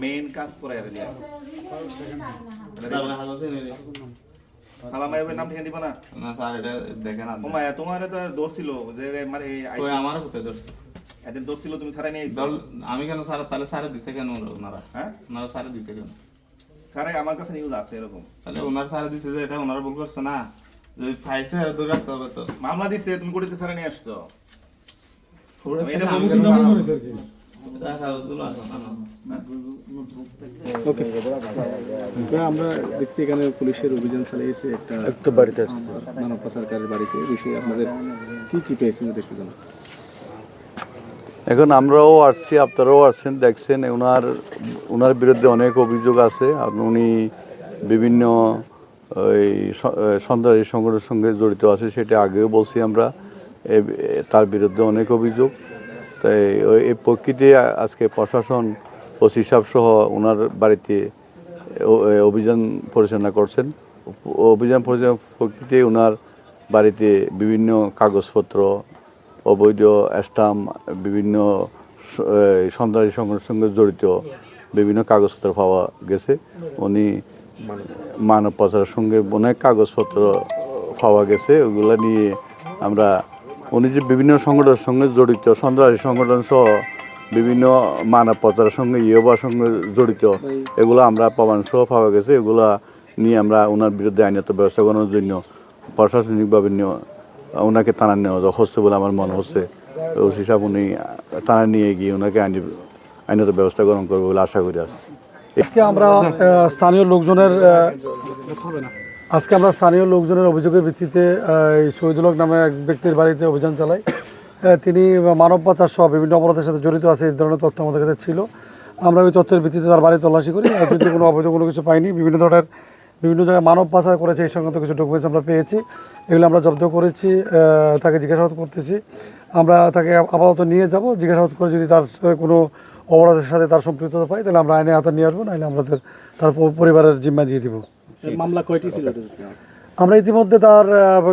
Main কাজ করে সালামাইবের নাম ঠিকানা দিব না? না স্যার, এটা দেখেন আপনি। ওমায়া তোমার তো দোষ ছিল যে মানে ওই আমার কোথায় ধরছে? এদের দোষ ছিল, তুমি ছাড়াই নিয়ে আমি কেন স্যার? তাহলে স্যারে দিছে কেন ওনারা? হ্যাঁ, ওনারা স্যারে দিছে কেন? স্যারে আমার কাছে নিউজ আছে এরকম। তাহলে ওনার স্যারে দিছে যে এটা ওনারা ভুল করছে না, যে ফাইছে ধরে রাখতে হবে তো। মামলা দিচ্ছে, তুমি কোটিতে ছাড়াই নিয়ে আসছো। আমরা দেখছি এখানে পুলিশের অভিযান চালিয়েছে একটা বাড়িতে আসছে, মানব পাচারকারীর বাড়িতে। এই বিষয়ে আপনাদের কি পেয়েছেন দেখতে জানো? এখন আমরাও আসছি, আপনারাও আসছেন, দেখছেন ওনার বিরুদ্ধে অনেক অভিযোগ আছে। উনি বিভিন্ন ওই সন্ত্রাসী সংগঠনের সঙ্গে জড়িত আছে, সেটা আগেও বলছি আমরা। তার বিরুদ্ধে অনেক অভিযোগ। তাই এই প্রেক্ষিতে আজকে প্রশাসন ওসি সাহেব সহ ওনার বাড়িতে অভিযান পরিচালনা করছেন। অভিযান পরিচালনার প্রেক্ষিতে ওনার বাড়িতে বিভিন্ন কাগজপত্র, অবৈধ স্টাম্প, বিভিন্ন সন্ত্রাসী সংগঠনের সঙ্গে জড়িত বিভিন্ন কাগজপত্র পাওয়া গেছে। উনি মানব পাচারের সঙ্গে অনেক কাগজপত্র পাওয়া গেছে। ওগুলো নিয়ে আমরা উনি যে বিভিন্ন সংগঠনের সঙ্গে জড়িত, সন্ত্রাসী সংগঠন সহ বিভিন্ন মানব পাচারের সঙ্গে ইয়োবার সঙ্গে জড়িত, এগুলো আমরা প্রমাণ সহ পাওয়া গেছে। এগুলা নিয়ে আমরা ওনার বিরুদ্ধে আইনত ব্যবস্থা গ্রহণের জন্য প্রশাসনিকভাবে ওনাকে থানায় নেওয়া হচ্ছে বলে আমার মনে হচ্ছে। ওসি সাহেব উনি থানায় নিয়ে গিয়ে ওনাকে আইনত ব্যবস্থা গ্রহণ করবে বলে আশা করি আছে। আজকে আমরা স্থানীয় লোকজনের অভিযোগের ভিত্তিতে শহীদুল হক নামে এক ব্যক্তির বাড়িতে অভিযান চালাই। তিনি মানব পাচার সহ বিভিন্ন অপরাধের সাথে জড়িত আছে, এই ধরনের তথ্য আমাদের কাছে ছিল। আমরা ওই তথ্যের ভিত্তিতে তার বাড়ি তল্লাশি করি। যদি কোনো অবৈধ কোনো কিছু পাইনি। বিভিন্ন জায়গায় মানব পাচার করেছে এই সংক্রান্ত কিছু ডকুমেন্টস আমরা পেয়েছি, এগুলো আমরা জব্দ করেছি। তাকে জিজ্ঞাসাবাদ করতেছি। আমরা তাকে আপাতত নিয়ে যাব, জিজ্ঞাসাবাদ করে যদি তার কোনো অপরাধের সাথে তার সম্পৃক্ততা পাই তাহলে আমরা আইনে হাতে নিয়ে আসবো, নাহলে আমরা তার পরিবারের জিম্মা দিয়ে দিব। মামলা কয়টি ছিল? আমরা ইতিমধ্যে তার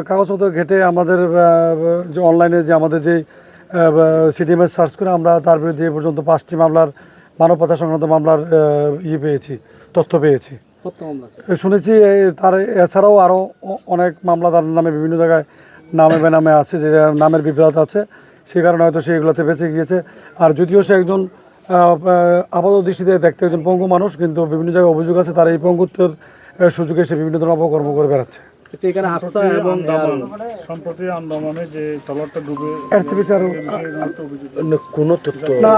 কাগজপত্র ঘেটে আমাদের যে অনলাইনে যে আমাদের যে সিটিএমএস সার্চ করে আমরা তার বিরুদ্ধে এ পর্যন্ত 5টি মামলার মানব পাচার সংক্রান্ত মামলার তথ্য পেয়েছি। শুনেছি তার এছাড়াও আরও অনেক মামলা তার নামে বিভিন্ন জায়গায় নামে বেনামে আছে, যে নামের বিভ্রাট আছে, সেই কারণে হয়তো সে এগুলোতে বেঁচে গিয়েছে। আর যদিও সে একজন আপাত দৃষ্টিতে দেখতে একজন পঙ্গু মানুষ, কিন্তু বিভিন্ন জায়গায় অভিযোগ আছে তার এই পঙ্গুত্বের সুযোগে সে বিভিন্ন ধরনের অপকর্ম করে বেড়াচ্ছে।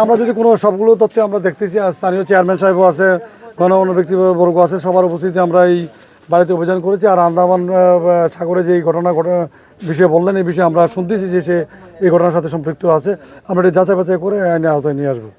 আমরা যদি কোনো সবগুলো তথ্য আমরা দেখতেছি, আর স্থানীয় চেয়ারম্যান সাহেবও আছে, গণমান্য ব্যক্তিবর্গ আছে, সবার উপস্থিতিতে আমরা এই বাড়িতে অভিযান করেছি। আর আন্দামান সাগরে যে এই ঘটনা বিষয়ে বললেন, এই বিষয়ে আমরা শুনতেছি যে সে এই ঘটনার সাথে সম্পৃক্ত আছে। আমরা এটি যাচাই বাছাই করে আইনের আওতায় নিয়ে আসবো।